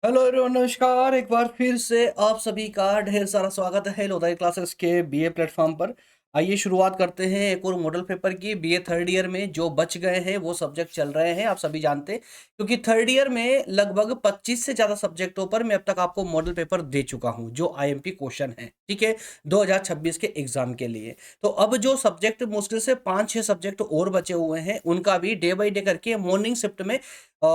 Hello everyone, नमस्कार। एक बार फिर से आप सभी का ढेर सारा स्वागत है लोधाई क्लासेस के बीए प्लेटफॉर्म पर। आइए शुरुआत करते हैं एक और मॉडल पेपर की। बीए थर्ड ईयर में जो बच गए हैं वो सब्जेक्ट चल रहे हैं, आप सभी जानते हैं, क्योंकि थर्ड ईयर में लगभग 25 से ज़्यादा सब्जेक्टों पर मैं अब तक आपको मॉडल पेपर दे चुका हूं जो आईएमपी क्वेश्चन है, ठीक है, 2026 के एग्जाम के लिए। तो अब जो सब्जेक्ट मुश्किल से 5-6 सब्जेक्ट और बचे हुए हैं उनका भी डे बाई डे करके मॉर्निंग शिफ्ट में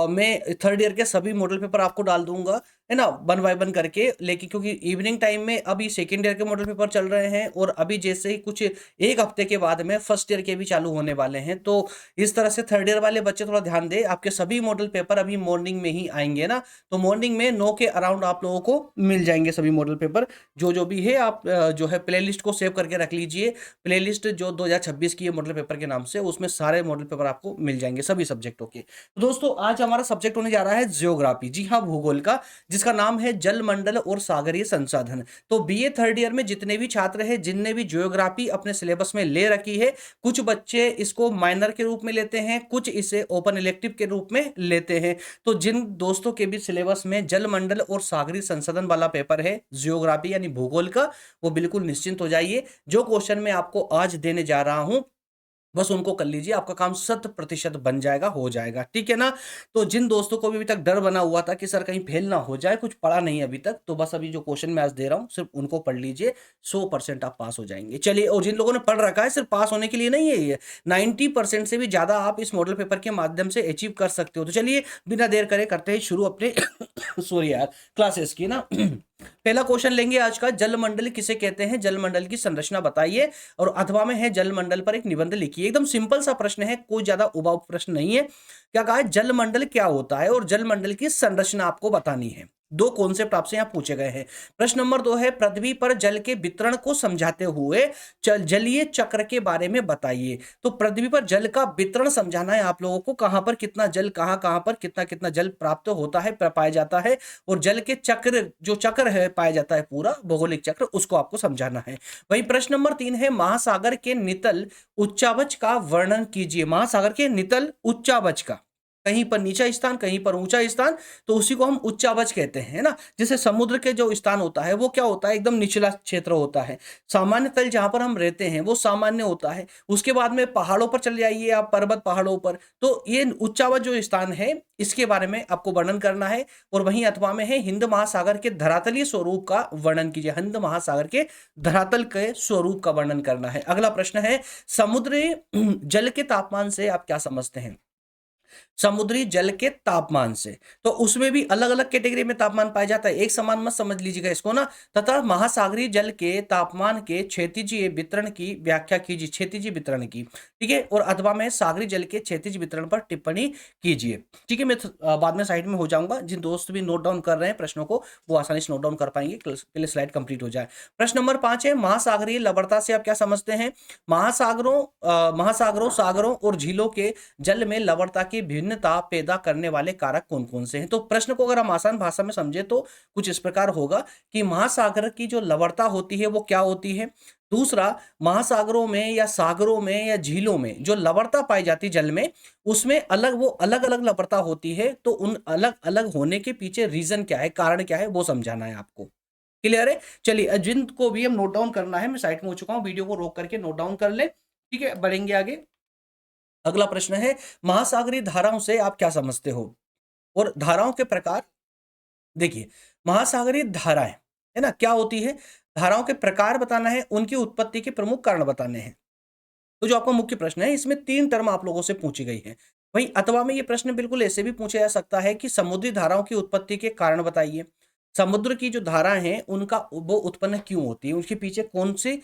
मैं थर्ड ईयर के सभी मॉडल पेपर आपको डाल दूंगा, है ना, वन बाय वन करके। लेकिन क्योंकि इवनिंग टाइम में अभी सेकेंड ईयर के मॉडल पेपर चल रहे हैं और अभी जैसे ही कुछ एक हफ्ते के बाद में फर्स्ट ईयर के भी चालू होने वाले हैं, तो इस तरह से थर्ड ईयर वाले बच्चे थोड़ा ध्यान दें। आपके सभी मॉडल पेपर अभी मॉर्निंग में ही आएंगे ना, तो मॉर्निंग में 9 के अराउंड आप लोगों को मिल जाएंगे सभी मॉडल पेपर। जो जो भी है आप जो है प्लेलिस्ट को सेव करके रख लीजिए। प्लेलिस्ट जो 2026 की है मॉडल पेपर के नाम से, उसमें सारे मॉडल पेपर आपको मिल जाएंगे सभी सब्जेक्टों के। तो दोस्तों आज हमारा सब्जेक्ट होने जा रहा है जियोग्राफी, जी हाँ, भूगोल का, जिसका नाम है जलमंडल और सागरीय संसाधन। तो बीए थर्ड ईयर में जितने भी छात्र हैं जिनने भी जियोग्राफी अपने सिलेबस में ले रखी है, कुछ बच्चे इसको माइनर के रूप में लेते हैं, कुछ इसे ओपन इलेक्टिव के रूप में लेते हैं। तो जिन दोस्तों के भी सिलेबस में जलमंडल और सागरीय संसाधन वाला पेपर है जियोग्राफी यानी भूगोल का, वो बिल्कुल निश्चिंत हो जाइए। जो क्वेश्चन मैं आपको आज देने जा रहा हूं बस उनको कर लीजिए, आपका काम 100% बन जाएगा, हो जाएगा, ठीक है ना। तो जिन दोस्तों को भी अभी तक डर बना हुआ था कि सर कहीं फेल ना हो जाए, कुछ पढ़ा नहीं अभी तक, तो बस अभी जो क्वेश्चन मैं आज दे रहा हूं सिर्फ उनको पढ़ लीजिए, 100% आप पास हो जाएंगे। चलिए, और जिन लोगों ने पढ़ रखा है, सिर्फ पास होने के लिए नहीं है ये, 90% से भी ज्यादा आप इस मॉडल पेपर के माध्यम से अचीव कर सकते हो। तो चलिए बिना देर करे करते हैं शुरू अपने सॉरी यार, क्लासेस की ना। पहला क्वेश्चन लेंगे आज का, जलमंडल किसे कहते हैं, जलमंडल की संरचना बताइए। और अथवा में है जलमंडल पर एक निबंध लिखिए। एकदम सिंपल सा प्रश्न है, कोई ज्यादा उबाऊ प्रश्न नहीं है। क्या कहा है, जलमंडल क्या होता है और जलमंडल की संरचना आपको बतानी है। दो कॉन्सेप्ट आपसे यहां पूछे गए हैं। प्रश्न नंबर 2 है, पृथ्वी पर जल के वितरण को समझाते हुए जलीय चक्र के बारे में बताइए। तो पृथ्वी पर जल का वितरण समझाना है आप लोगों को, कहां पर कितना जल, कहां कहां पर कितना कितना जल प्राप्त होता है, पाया जाता है, और जल के चक्र, जो चक्र है पाया जाता है पूरा भौगोलिक चक्र, उसको आपको समझाना है। वही प्रश्न नंबर 3 है, महासागर के नितल उच्चावच का वर्णन कीजिए। महासागर के नितल उच्चावच का, कहीं पर नीचा स्थान कहीं पर ऊंचा स्थान, तो उसी को हम उच्चावच कहते हैं, है ना। जैसे समुद्र के जो स्थान होता है वो क्या होता है, एकदम निचला क्षेत्र होता है। सामान्य तल जहां पर हम रहते हैं वो सामान्य होता है। उसके बाद में पहाड़ों पर चले जाइए आप, पर्वत पहाड़ों पर, तो ये उच्चावच जो स्थान है इसके बारे में आपको वर्णन करना है। और वहीं अथवा में है, हिंद महासागर के धरातलीय स्वरूप का वर्णन कीजिए। हिंद महासागर के धरातल के स्वरूप का वर्णन करना है। अगला प्रश्न है, समुद्री जल के तापमान से आप क्या समझते हैं। समुद्री जल के तापमान से, तो उसमें भी अलग अलग कैटेगरी में तापमान पाया जाता है, एक समान मत समझ लीजिएगा इसको ना। तथा महासागरीय जल के तापमान के क्षैतिजीय वितरण की व्याख्या कीजिए, क्षैतिजीय वितरण की, ठीक है। और अथवा में सागरीय जल के क्षैतिज वितरण पर टिप्पणी कीजिए, ठीक है। मैं बाद में साइड में हो जाऊंगा, जिन दोस्त भी नोट डाउन कर रहे हैं प्रश्नों को वो आसानी से नोट डाउन कर पाएंगे, पहले स्लाइड कंप्लीट हो जाए। प्रश्न नंबर 5 है, महासागरीय लवणता से आप क्या समझते हैं। महासागरों सागरों और झीलों के जल में लवणता की भिन्नता पैदा करने वाले कारक कौन कौन से हैं। तो प्रश्न को अगर हम आसान भाषा में समझे तो कुछ इस प्रकार होगा कि महासागर की जो लवणता होती है वो क्या होती है। दूसरा, महासागरों में या सागरों में या झीलों में जो लवणता पाई जाती है जल में, उसमें वो अलग अलग लवणता होती है। तो उन अलग अलग होने के पीछे रीजन क्या है, कारण क्या है, वो समझाना है आपको। क्लियर है। चलिए, जिनको भी हम नोट डाउन करना है, मैं साइड में हो चुका हूं, वीडियो को रोक करके नोट डाउन कर ले, ठीक है, बढ़ेंगे आगे। अगला प्रश्न है, महासागरीय धाराओं से आप क्या समझते हो। और धाराओं के प्रकार देखिए, महासागरीय धाराएं, है ना, क्या होती है, धाराओं के प्रकार बताना है, उनकी उत्पत्ति के प्रमुख कारण बताने हैं। तो जो आपका मुख्य प्रश्न है इसमें 3 टर्म आप लोगों से पूछी गई है। वहीं अथवा में ये प्रश्न बिल्कुल ऐसे भी पूछा जा सकता है कि समुद्री धाराओं की उत्पत्ति के कारण बताइए। समुद्र की जो धाराएं हैं उनका वो उत्पन्न क्यों होती है, उसके पीछे कौन सी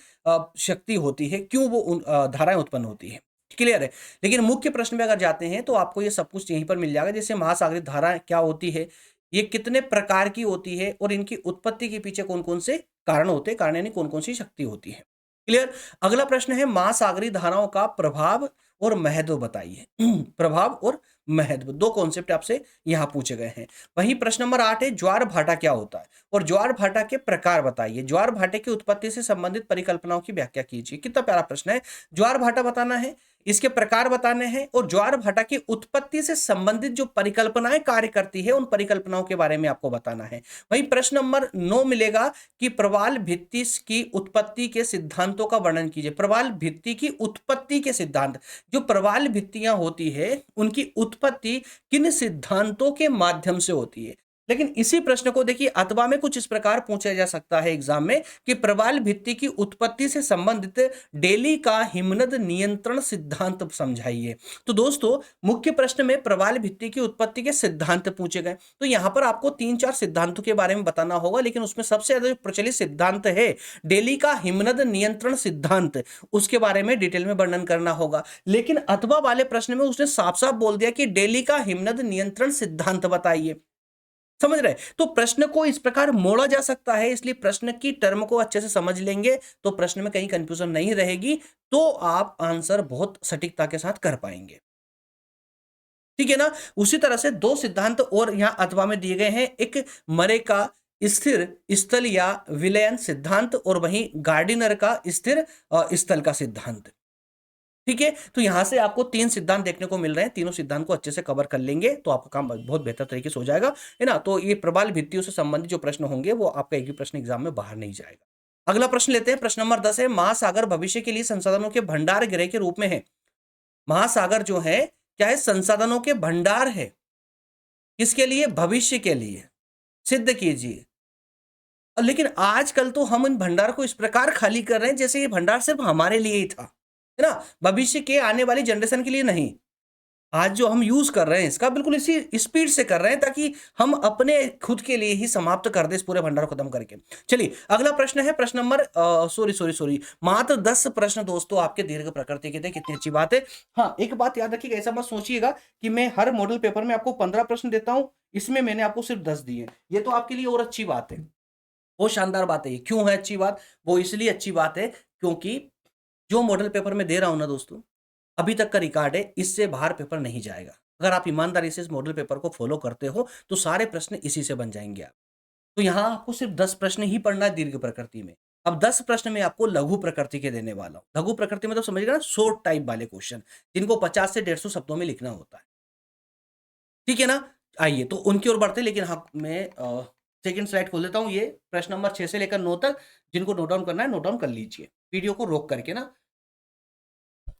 शक्ति होती है, क्यों वो धाराएं उत्पन्न होती है। क्लियर है। लेकिन मुख्य प्रश्न में अगर जाते हैं तो आपको ये सब कुछ यहीं पर मिल जाएगा, जैसे महासागरीय धाराएं क्या होती है, ये कितने प्रकार की होती है, और इनकी उत्पत्ति के पीछे कौन कौन से कारण होते हैं, कारण यानी कौन कौन सी शक्ति होती है। क्लियर। अगला प्रश्न है, महासागरीय धाराओं का प्रभाव और महत्व बताइए। प्रभाव और महत्व, दो कॉन्सेप्ट आपसे यहां पूछे गए हैं। वहीं प्रश्न नंबर 8 है, ज्वार भाटा क्या होता है और ज्वार भाटा के प्रकार बताइए। ज्वार भाटे की उत्पत्ति से संबंधित परिकल्पनाओं की व्याख्या कीजिए। कितना प्यारा प्रश्न है, ज्वार भाटा बताना है, इसके प्रकार बताने हैं और ज्वार भाटा की उत्पत्ति से संबंधित जो परिकल्पनाएं कार्य करती है उन परिकल्पनाओं के बारे में आपको बताना है। वहीं प्रश्न नंबर 9 मिलेगा कि प्रवाल भित्ति की उत्पत्ति के सिद्धांतों का वर्णन कीजिए। प्रवाल भित्ति की उत्पत्ति के सिद्धांत, जो प्रवाल भित्तियां होती है उनकी उत्पत्ति किन सिद्धांतों के माध्यम से होती है। लेकिन इसी प्रश्न को देखिए अथवा में कुछ इस प्रकार पूछा जा सकता है एग्जाम में कि प्रवाल भित्ति की उत्पत्ति से संबंधित डेली का हिमनद नियंत्रण सिद्धांत समझाइए। तो दोस्तों मुख्य प्रश्न में प्रवाल भित्ति की उत्पत्ति के सिद्धांत पूछे गए, तो यहां पर आपको 3-4 सिद्धांतों के बारे में बताना होगा, लेकिन उसमें सबसे ज्यादा प्रचलित सिद्धांत है डेली का हिमनद नियंत्रण सिद्धांत, उसके बारे में डिटेल में वर्णन करना होगा। लेकिन अथवा वाले प्रश्न में उसने साफ साफ बोल दिया कि डेली का हिमनद नियंत्रण सिद्धांत बताइए। समझ रहे, तो प्रश्न को इस प्रकार मोड़ा जा सकता है, इसलिए प्रश्न की टर्म को अच्छे से समझ लेंगे तो प्रश्न में कहीं कंफ्यूजन नहीं रहेगी, तो आप आंसर बहुत सटीकता के साथ कर पाएंगे। ठीक है ना। उसी तरह से 2 सिद्धांत और यहां अथवा में दिए गए हैं, एक मरे का स्थिर स्थल या विलयन सिद्धांत और वहीं गार्डिनर का स्थिर स्थल का सिद्धांत। ठीक है, तो यहां से आपको 3 सिद्धांत देखने को मिल रहे हैं, तीनों सिद्धांत को अच्छे से कवर कर लेंगे तो आपका काम बहुत बेहतर तरीके से हो जाएगा, है ना। तो ये प्रबल भित्तियों से संबंधित जो प्रश्न होंगे वो आपका एक भी प्रश्न एग्जाम में बाहर नहीं जाएगा। अगला प्रश्न लेते हैं, प्रश्न नंबर 10 है, महासागर भविष्य के लिए संसाधनों के भंडार गृह के रूप में है। महासागर जो है क्या है, संसाधनों के भंडार है, किसके लिए, भविष्य के लिए, सिद्ध कीजिए। लेकिन आजकल तो हम इन भंडार को इस प्रकार खाली कर रहे हैं जैसे ये भंडार सिर्फ हमारे लिए ही था, है ना, भविष्य के आने वाली जनरेशन के लिए नहीं। आज जो हम यूज कर रहे हैं इसका बिल्कुल इसी स्पीड से कर रहे हैं ताकि हम अपने खुद के लिए ही समाप्त कर दे इस पूरे भंडार को खत्म करके। चलिए अगला प्रश्न है, प्रश्न नंबर सॉरी मात्र 10 प्रश्न दोस्तों आपके दीर्घ प्रकृति के थे, कितनी अच्छी बात है। हाँ, एक बात याद रखिएगा, ऐसा मत सोचिएगा कि मैं हर मॉडल पेपर में आपको 15 प्रश्न देता हूं, इसमें मैंने आपको सिर्फ 10 दिए, ये तो आपके लिए और अच्छी बात है, वो शानदार बात है। क्यों है अच्छी बात, वो इसलिए अच्छी बात है क्योंकि जो मॉडल पेपर में दे रहा हूं ना दोस्तों, अभी तक का रिकॉर्ड है, इससे बाहर पेपर नहीं जाएगा। अगर आप ईमानदारी से इस मॉडल पेपर को फॉलो करते हो तो सारे प्रश्न इसी से बन जाएंगे आप। तो यहां आपको सिर्फ 10 प्रश्न ही पढ़ना है दीर्घ प्रकृति में। अब 10 प्रश्न में आपको लघु प्रकृति के देने वाला हूं। लघु प्रकृति में तो समझिएगा ना, शॉर्ट टाइप वाले क्वेश्चन जिनको 50 से 150 शब्दों में लिखना होता है। ठीक है ना। आइए तो उनकी ओर बढ़ते, लेकिन हाँ मैं सेकंड स्लाइड खोल देता हूं। ये प्रश्न नंबर 6 से लेकर 9 तक जिनको नोट डाउन करना है नोट डाउन कर लीजिए, वीडियो को रोक करके ना।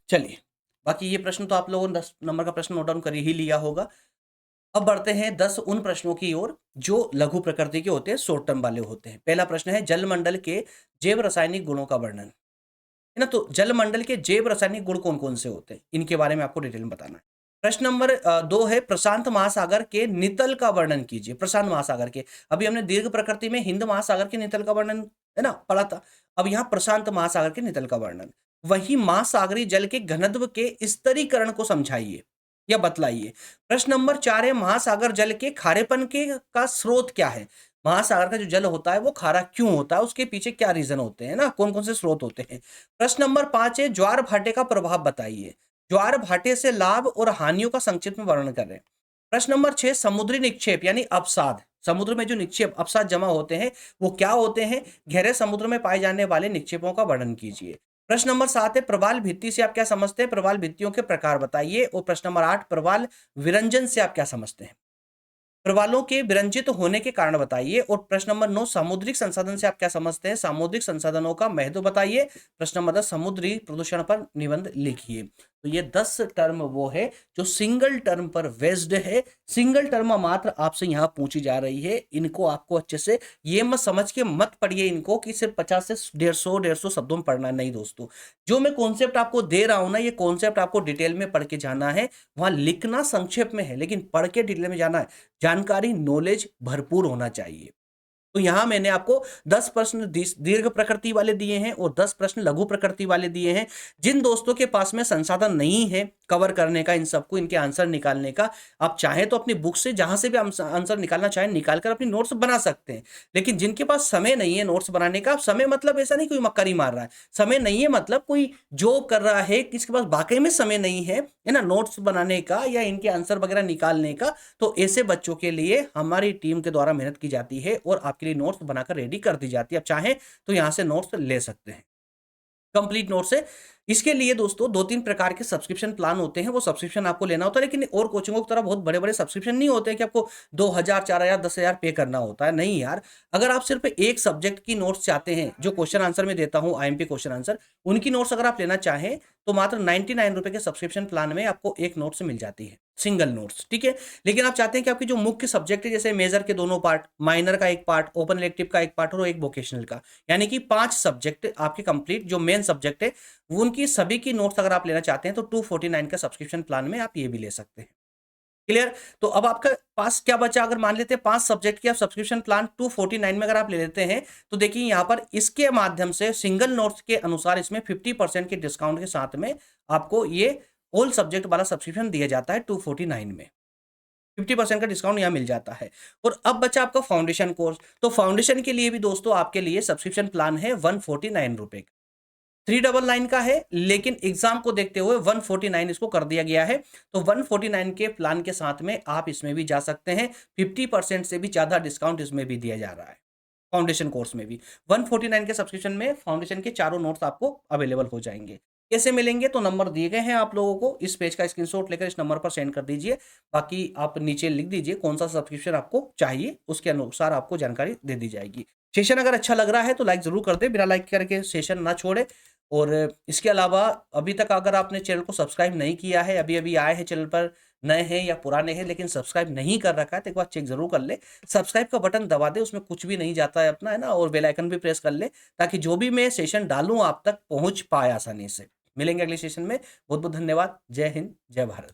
चलिए, बाकी ये प्रश्न तो आप लोगों ने 10 नंबर का प्रश्न नोट डाउन कर ही लिया होगा। अब बढ़ते हैं 10 उन प्रश्नों की ओर जो लघु प्रकृति के होते हैं, शॉर्ट टर्म वाले होते हैं। पहला प्रश्न है, जलमंडल के जैव रासायनिक गुणों का वर्णन, है ना। तो जलमंडल के जैव रासायनिक गुण कौन कौन से होते हैं, इनके बारे में आपको डिटेल में बताना है। प्रश्न नंबर 2 है, प्रशांत महासागर के नितल का वर्णन कीजिए। प्रशांत महासागर के, अभी हमने दीर्घ प्रकृति में हिंद महासागर के नितल का वर्णन, है ना, पढ़ा था। अब यहाँ प्रशांत महासागर के नितल का वर्णन, वही महासागरीय जल के घनत्व के स्तरीकरण को समझाइए या बतलाइए। प्रश्न नंबर 4 है, महासागर जल के खारेपन के का स्रोत क्या है। महासागर का जो जल होता है वो खारा क्यों होता है, उसके पीछे क्या रीजन होते हैं ना, कौन कौन से स्रोत होते हैं। प्रश्न नंबर 5 है, ज्वार भाटे का प्रभाव बताइए। ज्वार भाटे से लाभ और हानियों का संक्षिप्त में वर्णन करें। प्रश्न नंबर 6, समुद्री निक्षेप यानी अवसाद, समुद्र में जो निक्षेप अवसाद जमा होते हैं वो क्या होते हैं। गहरे समुद्र में पाए जाने वाले निक्षेपों का वर्णन कीजिए। प्रश्न नंबर 7 है, प्रवाल भित्ति से आप क्या समझते हैं, प्रवाल भित्तियों के प्रकार बताइए। और प्रश्न नंबर 8, प्रवाल विरंजन से आप क्या समझते हैं, प्रवालों के विरंजित होने के कारण बताइए। और प्रश्न नंबर 9, सामुद्रिक संसाधन से आप क्या समझते हैं, सामुद्रिक संसाधनों का महत्व बताइए। प्रश्न नंबर 10, समुद्री प्रदूषण पर निबंध लिखिए। तो ये 10 टर्म वो है जो सिंगल टर्म पर बेस्ड है, सिंगल टर्म मात्र आपसे यहाँ पूछी जा रही है। इनको आपको अच्छे से ये मत समझ के मत पढ़िए इनको कि सिर्फ 50 से 150 शब्दों में पढ़ना नहीं दोस्तों। जो मैं कॉन्सेप्ट आपको दे रहा हूं ना, ये कॉन्सेप्ट आपको डिटेल में पढ़ के जाना है। वहां लिखना संक्षेप में है लेकिन पढ़ के डिटेल में जाना है, जानकारी नॉलेज भरपूर होना चाहिए। तो यहां मैंने आपको 10 प्रश्न दीर्घ प्रकृति वाले दिए हैं और 10 प्रश्न लघु प्रकृति वाले दिए हैं। जिन दोस्तों के पास में संसाधन नहीं है कवर करने का, इन सबको इनके आंसर निकालने का, आप चाहें तो अपनी बुक से जहां से भी आंसर निकालना चाहें निकालकर अपनी नोट्स बना सकते हैं। लेकिन जिनके पास समय नहीं है नोट्स बनाने का, समय मतलब ऐसा नहीं कोई मक्कारी मार रहा है, समय नहीं है मतलब कोई जॉब कर रहा है, किसके पास वाकई में समय नहीं है ना नोट्स बनाने का या इनके आंसर वगैरह निकालने का, तो ऐसे बच्चों के लिए हमारी टीम के द्वारा मेहनत की जाती है और आपके लिए नोट्स बनाकर रेडी कर दी जाती है। आप चाहें तो यहां से नोट्स ले सकते हैं, कंप्लीट नोट्स है। इसके लिए दोस्तों 2-3 प्रकार के सब्सक्रिप्शन प्लान होते हैं, वो सब्सक्रिप्शन आपको लेना होता है, लेकिन और कोचिंगों की तरह बहुत बड़े-बड़े सब्सक्रिप्शन नहीं होते हैं कि आपको 2000, 4000, 10,000 पे करना होता है। नहीं यार, अगर आप सिर्फ़ एक सब्जेक्ट की नोट्स चाहते हैं, जो क्वेश्चन आंसर में देता हूँ, आईएमपी क्वेश्चन आंसर, उनकी नोट्स अगर आप लेना चाहें, तो मात्र ₹99 के सब्सक्रिप्शन प्लान में आपको 1 नोट्स मिल जाती है, सिंगल नोट्स, ठीक है? लेकिन आप चाहते हैं कि आपकी जो मुख्य सब्जेक्ट है, जैसे मेजर के दोनों पार्ट, माइनर का 1 पार्ट, ओपन इलेक्टिव का 1 पार्ट और 1 वोकेशनल का, यानी कि 5 सब्जेक्ट आपके कंप्लीट जो मेन सब्जेक्ट है, वो उनकी सभी की नोट्स अगर आप लेना चाहते हैं, तो 249 का सब्सक्रिप्शन प्लान में आप ये भी ले सकते हैं। क्लियर? तो अब आपके पास क्या बचा, अगर मान लेते हैं 5 सब्जेक्ट की आप सब्सक्रिप्शन प्लान 249 में अगर आप ले लेते हैं, तो देखिए यहाँ पर इसके माध्यम से सिंगल नोट्स के अनुसार इसमें 50% के डिस्काउंट के साथ में आपको ये ऑल सब्जेक्ट वाला सब्सक्रिप्शन दिया जाता है 249 में। 50% का डिस्काउंट यहाँ मिल जाता है। और अब बचा आपका फाउंडेशन कोर्स, तो फाउंडेशन के लिए भी दोस्तों आपके लिए सब्सक्रिप्शन प्लान है ₹149 का। 399 का है, लेकिन एग्जाम को देखते हुए 149 इसको कर दिया गया है। तो 149 के प्लान के साथ में आप इसमें भी जा सकते हैं। 50% से भी ज्यादा डिस्काउंट इसमें भी दिया जा रहा है, फाउंडेशन कोर्स में भी। 149 के सब्सक्रिप्शन में फाउंडेशन के चारों नोट्स आपको अवेलेबल हो जाएंगे। कैसे मिलेंगे, तो नंबर दिए गए हैं आप लोगों को, इस पेज का स्क्रीनशॉट लेकर इस नंबर पर सेंड कर दीजिए। बाकी आप नीचे लिख दीजिए कौन सा सब्सक्रिप्शन आपको चाहिए, उसके अनुसार आपको जानकारी दे दी जाएगी। सेशन अगर अच्छा लग रहा है तो लाइक जरूर कर दे, बिना लाइक करके सेशन ना छोड़े। और इसके अलावा अभी तक अगर आपने चैनल को सब्सक्राइब नहीं किया है, अभी अभी आए हैं चैनल पर, नए हैं या पुराने हैं लेकिन सब्सक्राइब नहीं कर रखा है, तो एक बार चेक जरूर कर ले। सब्सक्राइब का बटन दबा दे, उसमें कुछ भी नहीं जाता है अपना, है ना, और बेल आइकन भी प्रेस कर ले, ताकि जो भी मैं सेशन डालूं आप तक पहुंच पाए आसानी से। मिलेंगे अगले सेशन में। बहुत बहुत धन्यवाद। जय हिंद, जय भारत।